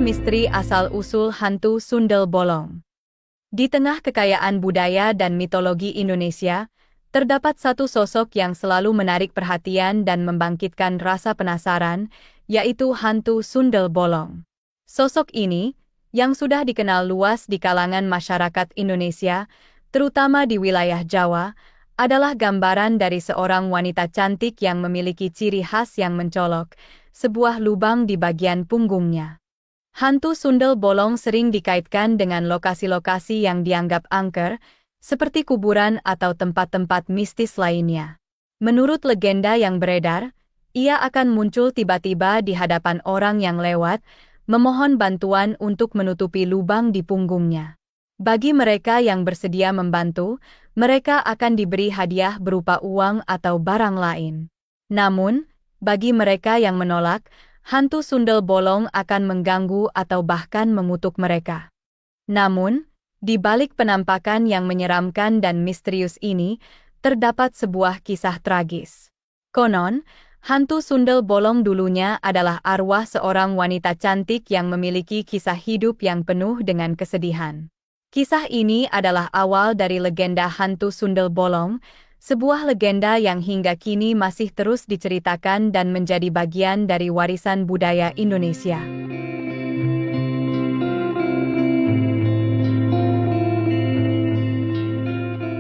misteri asal-usul hantu Sundel Bolong. Di tengah kekayaan budaya dan mitologi Indonesia, terdapat satu sosok yang selalu menarik perhatian dan membangkitkan rasa penasaran, yaitu hantu Sundel Bolong. Sosok ini, yang sudah dikenal luas di kalangan masyarakat Indonesia, terutama di wilayah Jawa, adalah gambaran dari seorang wanita cantik yang memiliki ciri khas yang mencolok, sebuah lubang di bagian punggungnya. Hantu Sundel Bolong sering dikaitkan dengan lokasi-lokasi yang dianggap angker, seperti kuburan atau tempat-tempat mistis lainnya. Menurut legenda yang beredar, ia akan muncul tiba-tiba di hadapan orang yang lewat, memohon bantuan untuk menutupi lubang di punggungnya. Bagi mereka yang bersedia membantu, mereka akan diberi hadiah berupa uang atau barang lain. Namun, bagi mereka yang menolak, hantu Sundel Bolong akan mengganggu atau bahkan mengutuk mereka. Namun, di balik penampakan yang menyeramkan dan misterius ini, terdapat sebuah kisah tragis. Konon, hantu Sundel Bolong dulunya adalah arwah seorang wanita cantik yang memiliki kisah hidup yang penuh dengan kesedihan. Kisah ini adalah awal dari legenda hantu Sundel Bolong, sebuah legenda yang hingga kini masih terus diceritakan dan menjadi bagian dari warisan budaya Indonesia.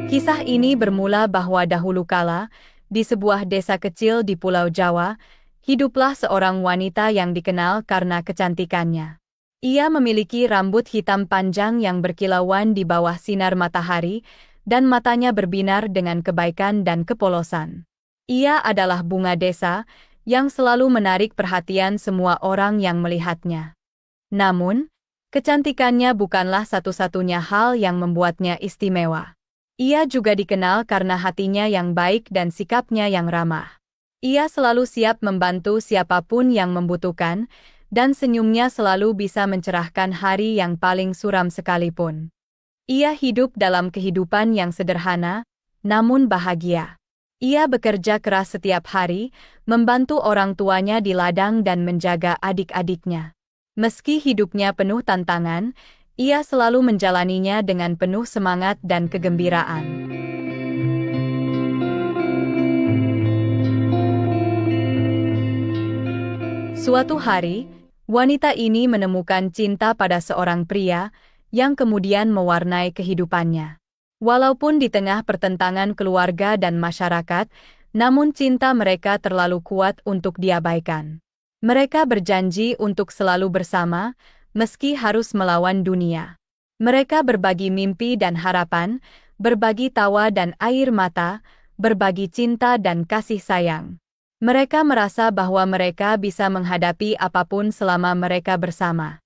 Kisah ini bermula bahwa dahulu kala, di sebuah desa kecil di Pulau Jawa, hiduplah seorang wanita yang dikenal karena kecantikannya. Ia memiliki rambut hitam panjang yang berkilauan di bawah sinar matahari, dan matanya berbinar dengan kebaikan dan kepolosan. Ia adalah bunga desa, yang selalu menarik perhatian semua orang yang melihatnya. Namun, kecantikannya bukanlah satu-satunya hal yang membuatnya istimewa. Ia juga dikenal karena hatinya yang baik dan sikapnya yang ramah. Ia selalu siap membantu siapapun yang membutuhkan, dan senyumnya selalu bisa mencerahkan hari yang paling suram sekalipun. Ia hidup dalam kehidupan yang sederhana, namun bahagia. Ia bekerja keras setiap hari, membantu orang tuanya di ladang dan menjaga adik-adiknya. Meski hidupnya penuh tantangan, ia selalu menjalaninya dengan penuh semangat dan kegembiraan. Suatu hari, wanita ini menemukan cinta pada seorang pria, yang kemudian mewarnai kehidupannya. Walaupun di tengah pertentangan keluarga dan masyarakat, namun cinta mereka terlalu kuat untuk diabaikan. Mereka berjanji untuk selalu bersama, meski harus melawan dunia. Mereka berbagi mimpi dan harapan, berbagi tawa dan air mata, berbagi cinta dan kasih sayang. Mereka merasa bahwa mereka bisa menghadapi apapun selama mereka bersama.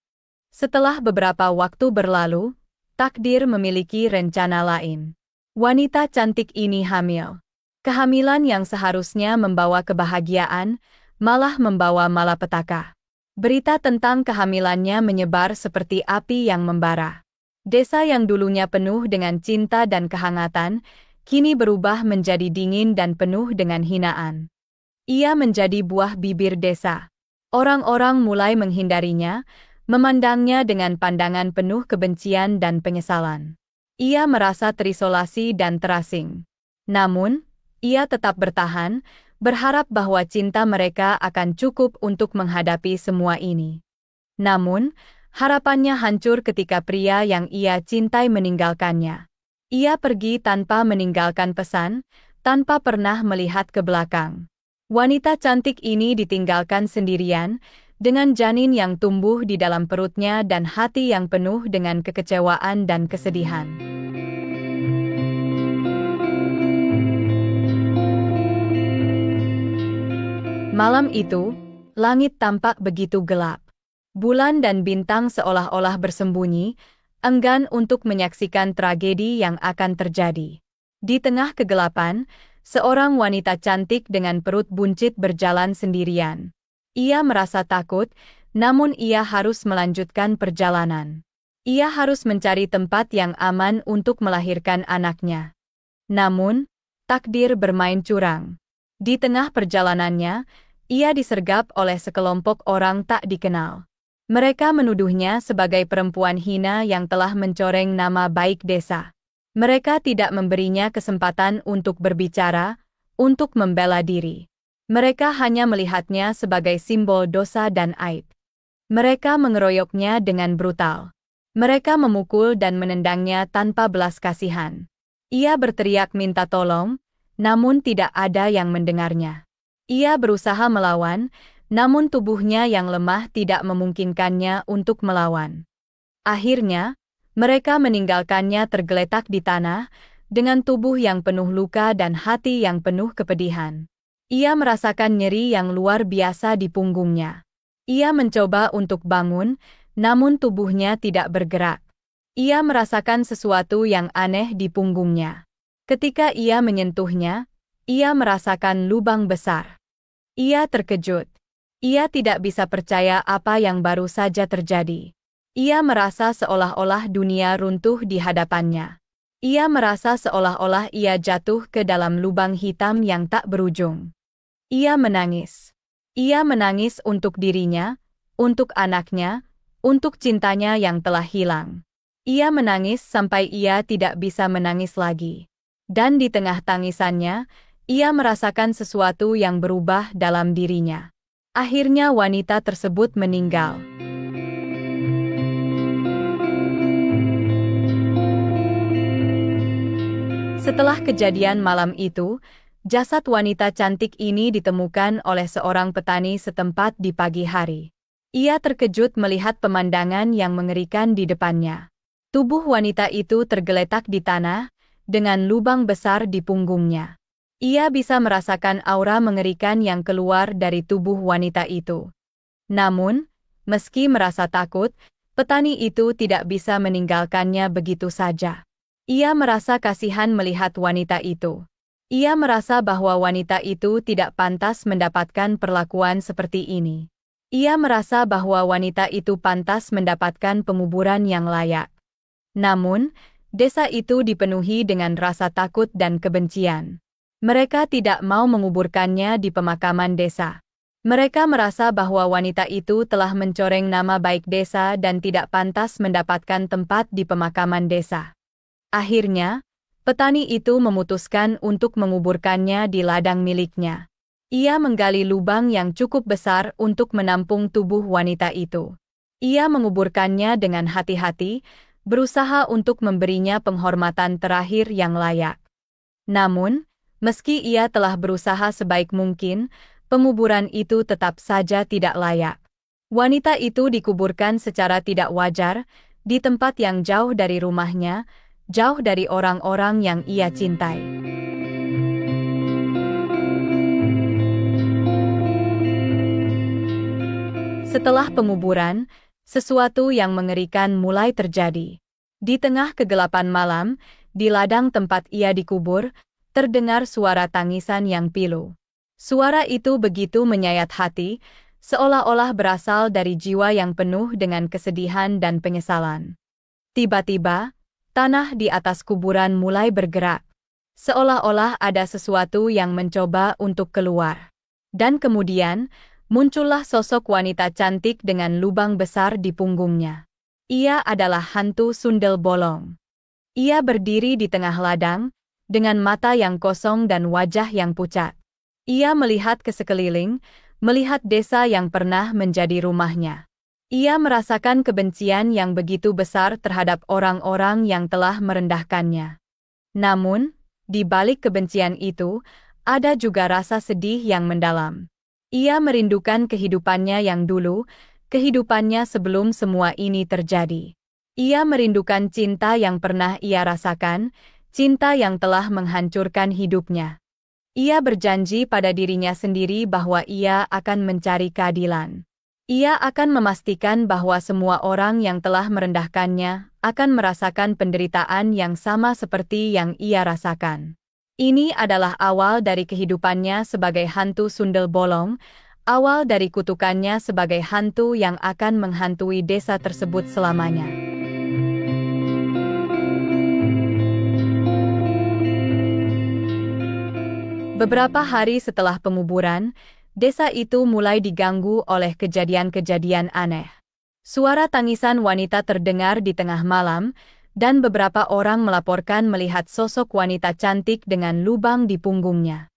Setelah beberapa waktu berlalu, takdir memiliki rencana lain. Wanita cantik ini hamil. Kehamilan yang seharusnya membawa kebahagiaan, malah membawa malapetaka. Berita tentang kehamilannya menyebar seperti api yang membara. Desa yang dulunya penuh dengan cinta dan kehangatan, kini berubah menjadi dingin dan penuh dengan hinaan. Ia menjadi buah bibir desa. Orang-orang mulai menghindarinya, memandangnya dengan pandangan penuh kebencian dan penyesalan. Ia merasa terisolasi dan terasing. Namun, ia tetap bertahan, berharap bahwa cinta mereka akan cukup untuk menghadapi semua ini. Namun, harapannya hancur ketika pria yang ia cintai meninggalkannya. Ia pergi tanpa meninggalkan pesan, tanpa pernah melihat ke belakang. Wanita cantik ini ditinggalkan sendirian, dengan janin yang tumbuh di dalam perutnya dan hati yang penuh dengan kekecewaan dan kesedihan. Malam itu, langit tampak begitu gelap. Bulan dan bintang seolah-olah bersembunyi, enggan untuk menyaksikan tragedi yang akan terjadi. Di tengah kegelapan, seorang wanita cantik dengan perut buncit berjalan sendirian. Ia merasa takut, namun ia harus melanjutkan perjalanan. Ia harus mencari tempat yang aman untuk melahirkan anaknya. Namun, takdir bermain curang. Di tengah perjalanannya, ia disergap oleh sekelompok orang tak dikenal. Mereka menuduhnya sebagai perempuan hina yang telah mencoreng nama baik desa. Mereka tidak memberinya kesempatan untuk berbicara, untuk membela diri. Mereka hanya melihatnya sebagai simbol dosa dan aib. Mereka mengeroyoknya dengan brutal. Mereka memukul dan menendangnya tanpa belas kasihan. Ia berteriak minta tolong, namun tidak ada yang mendengarnya. Ia berusaha melawan, namun tubuhnya yang lemah tidak memungkinkannya untuk melawan. Akhirnya, mereka meninggalkannya tergeletak di tanah, dengan tubuh yang penuh luka dan hati yang penuh kepedihan. Ia merasakan nyeri yang luar biasa di punggungnya. Ia mencoba untuk bangun, namun tubuhnya tidak bergerak. Ia merasakan sesuatu yang aneh di punggungnya. Ketika ia menyentuhnya, ia merasakan lubang besar. Ia terkejut. Ia tidak bisa percaya apa yang baru saja terjadi. Ia merasa seolah-olah dunia runtuh di hadapannya. Ia merasa seolah-olah ia jatuh ke dalam lubang hitam yang tak berujung. Ia menangis. Ia menangis untuk dirinya, untuk anaknya, untuk cintanya yang telah hilang. Ia menangis sampai ia tidak bisa menangis lagi. Dan di tengah tangisannya, ia merasakan sesuatu yang berubah dalam dirinya. Akhirnya wanita tersebut meninggal. Setelah kejadian malam itu, jasad wanita cantik ini ditemukan oleh seorang petani setempat di pagi hari. Ia terkejut melihat pemandangan yang mengerikan di depannya. Tubuh wanita itu tergeletak di tanah, dengan lubang besar di punggungnya. Ia bisa merasakan aura mengerikan yang keluar dari tubuh wanita itu. Namun, meski merasa takut, petani itu tidak bisa meninggalkannya begitu saja. Ia merasa kasihan melihat wanita itu. Ia merasa bahwa wanita itu tidak pantas mendapatkan perlakuan seperti ini. Ia merasa bahwa wanita itu pantas mendapatkan penguburan yang layak. Namun, desa itu dipenuhi dengan rasa takut dan kebencian. Mereka tidak mau menguburkannya di pemakaman desa. Mereka merasa bahwa wanita itu telah mencoreng nama baik desa dan tidak pantas mendapatkan tempat di pemakaman desa. Akhirnya, petani itu memutuskan untuk menguburkannya di ladang miliknya. Ia menggali lubang yang cukup besar untuk menampung tubuh wanita itu. Ia menguburkannya dengan hati-hati, berusaha untuk memberinya penghormatan terakhir yang layak. Namun, meski ia telah berusaha sebaik mungkin, penguburan itu tetap saja tidak layak. Wanita itu dikuburkan secara tidak wajar, di tempat yang jauh dari rumahnya, jauh dari orang-orang yang ia cintai. Setelah penguburan, sesuatu yang mengerikan mulai terjadi. Di tengah kegelapan malam, di ladang tempat ia dikubur, terdengar suara tangisan yang pilu. Suara itu begitu menyayat hati, seolah-olah berasal dari jiwa yang penuh dengan kesedihan dan penyesalan. Tiba-tiba, tanah di atas kuburan mulai bergerak. Seolah-olah ada sesuatu yang mencoba untuk keluar. Dan kemudian, muncullah sosok wanita cantik dengan lubang besar di punggungnya. Ia adalah hantu sundel bolong. Ia berdiri di tengah ladang, dengan mata yang kosong dan wajah yang pucat. Ia melihat ke sekeliling, melihat desa yang pernah menjadi rumahnya. Ia merasakan kebencian yang begitu besar terhadap orang-orang yang telah merendahkannya. Namun, di balik kebencian itu, ada juga rasa sedih yang mendalam. Ia merindukan kehidupannya yang dulu, kehidupannya sebelum semua ini terjadi. Ia merindukan cinta yang pernah ia rasakan, cinta yang telah menghancurkan hidupnya. Ia berjanji pada dirinya sendiri bahwa ia akan mencari keadilan. Ia akan memastikan bahwa semua orang yang telah merendahkannya akan merasakan penderitaan yang sama seperti yang ia rasakan. Ini adalah awal dari kehidupannya sebagai hantu sundel bolong, awal dari kutukannya sebagai hantu yang akan menghantui desa tersebut selamanya. Beberapa hari setelah penguburan, desa itu mulai diganggu oleh kejadian-kejadian aneh. Suara tangisan wanita terdengar di tengah malam, dan beberapa orang melaporkan melihat sosok wanita cantik dengan lubang di punggungnya.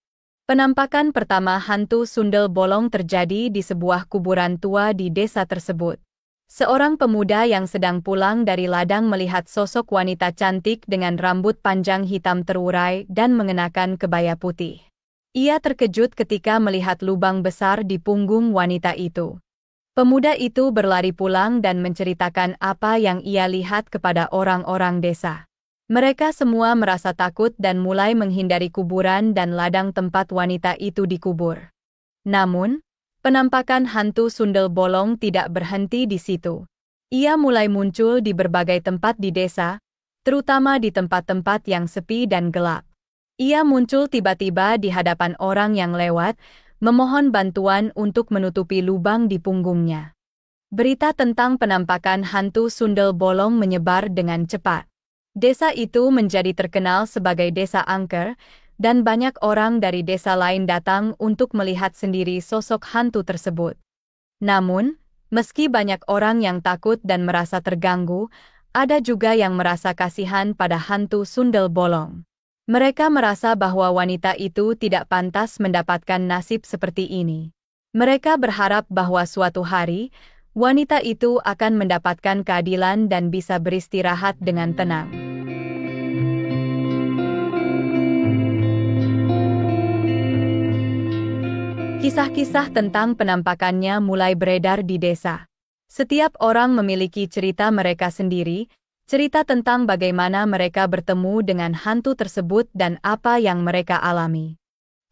Penampakan pertama hantu sundel bolong terjadi di sebuah kuburan tua di desa tersebut. Seorang pemuda yang sedang pulang dari ladang melihat sosok wanita cantik dengan rambut panjang hitam terurai dan mengenakan kebaya putih. Ia terkejut ketika melihat lubang besar di punggung wanita itu. Pemuda itu berlari pulang dan menceritakan apa yang ia lihat kepada orang-orang desa. Mereka semua merasa takut dan mulai menghindari kuburan dan ladang tempat wanita itu dikubur. Namun, penampakan hantu sundel bolong tidak berhenti di situ. Ia mulai muncul di berbagai tempat di desa, terutama di tempat-tempat yang sepi dan gelap. Ia muncul tiba-tiba di hadapan orang yang lewat, memohon bantuan untuk menutupi lubang di punggungnya. Berita tentang penampakan hantu sundel bolong menyebar dengan cepat. Desa itu menjadi terkenal sebagai desa angker, dan banyak orang dari desa lain datang untuk melihat sendiri sosok hantu tersebut. Namun, meski banyak orang yang takut dan merasa terganggu, ada juga yang merasa kasihan pada hantu sundel bolong. Mereka merasa bahwa wanita itu tidak pantas mendapatkan nasib seperti ini. Mereka berharap bahwa suatu hari, wanita itu akan mendapatkan keadilan dan bisa beristirahat dengan tenang. Kisah-kisah tentang penampakannya mulai beredar di desa. Setiap orang memiliki cerita mereka sendiri, cerita tentang bagaimana mereka bertemu dengan hantu tersebut dan apa yang mereka alami.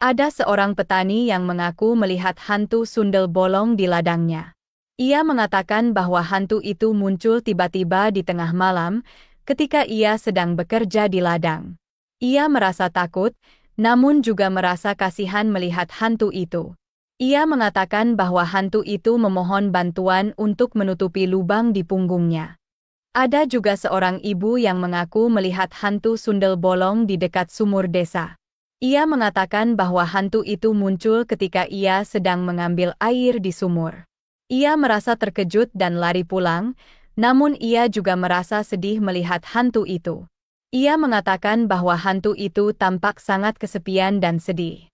Ada seorang petani yang mengaku melihat hantu sundel bolong di ladangnya. Ia mengatakan bahwa hantu itu muncul tiba-tiba di tengah malam ketika ia sedang bekerja di ladang. Ia merasa takut, namun juga merasa kasihan melihat hantu itu. Ia mengatakan bahwa hantu itu memohon bantuan untuk menutupi lubang di punggungnya. Ada juga seorang ibu yang mengaku melihat hantu sundel bolong di dekat sumur desa. Ia mengatakan bahwa hantu itu muncul ketika ia sedang mengambil air di sumur. Ia merasa terkejut dan lari pulang, namun ia juga merasa sedih melihat hantu itu. Ia mengatakan bahwa hantu itu tampak sangat kesepian dan sedih.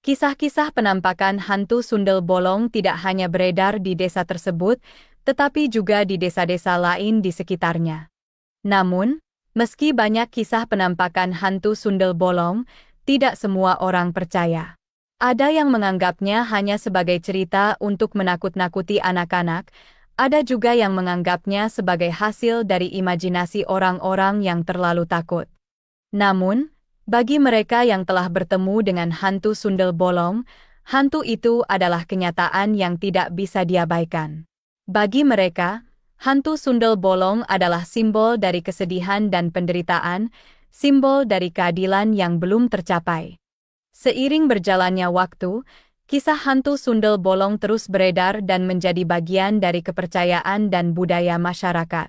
Kisah-kisah penampakan hantu sundel bolong tidak hanya beredar di desa tersebut, tetapi juga di desa-desa lain di sekitarnya. Namun, meski banyak kisah penampakan hantu sundel bolong, tidak semua orang percaya. Ada yang menganggapnya hanya sebagai cerita untuk menakut-nakuti anak-anak, ada juga yang menganggapnya sebagai hasil dari imajinasi orang-orang yang terlalu takut. Namun, bagi mereka yang telah bertemu dengan hantu sundel bolong, hantu itu adalah kenyataan yang tidak bisa diabaikan. Bagi mereka, hantu sundel bolong adalah simbol dari kesedihan dan penderitaan, simbol dari keadilan yang belum tercapai. Seiring berjalannya waktu, kisah hantu sundel bolong terus beredar dan menjadi bagian dari kepercayaan dan budaya masyarakat.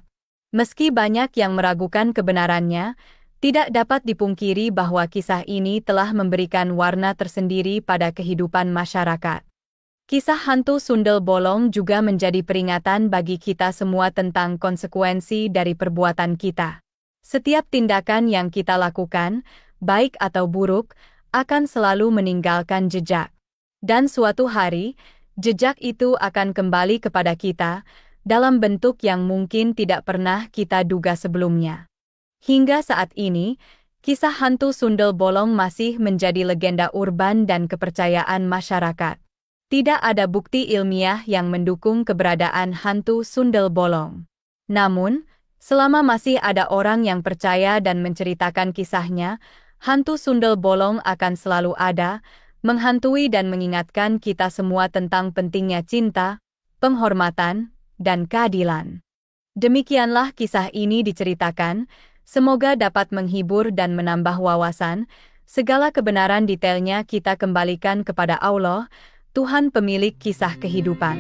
Meski banyak yang meragukan kebenarannya, tidak dapat dipungkiri bahwa kisah ini telah memberikan warna tersendiri pada kehidupan masyarakat. Kisah hantu sundel bolong juga menjadi peringatan bagi kita semua tentang konsekuensi dari perbuatan kita. Setiap tindakan yang kita lakukan, baik atau buruk, akan selalu meninggalkan jejak. Dan suatu hari, jejak itu akan kembali kepada kita, dalam bentuk yang mungkin tidak pernah kita duga sebelumnya. Hingga saat ini, kisah hantu sundel bolong masih menjadi legenda urban dan kepercayaan masyarakat. Tidak ada bukti ilmiah yang mendukung keberadaan hantu sundel bolong. Namun, selama masih ada orang yang percaya dan menceritakan kisahnya, hantu sundel bolong akan selalu ada, menghantui dan mengingatkan kita semua tentang pentingnya cinta, penghormatan, dan keadilan. Demikianlah kisah ini diceritakan, semoga dapat menghibur dan menambah wawasan. Segala kebenaran detailnya kita kembalikan kepada Allah, Tuhan pemilik kisah kehidupan.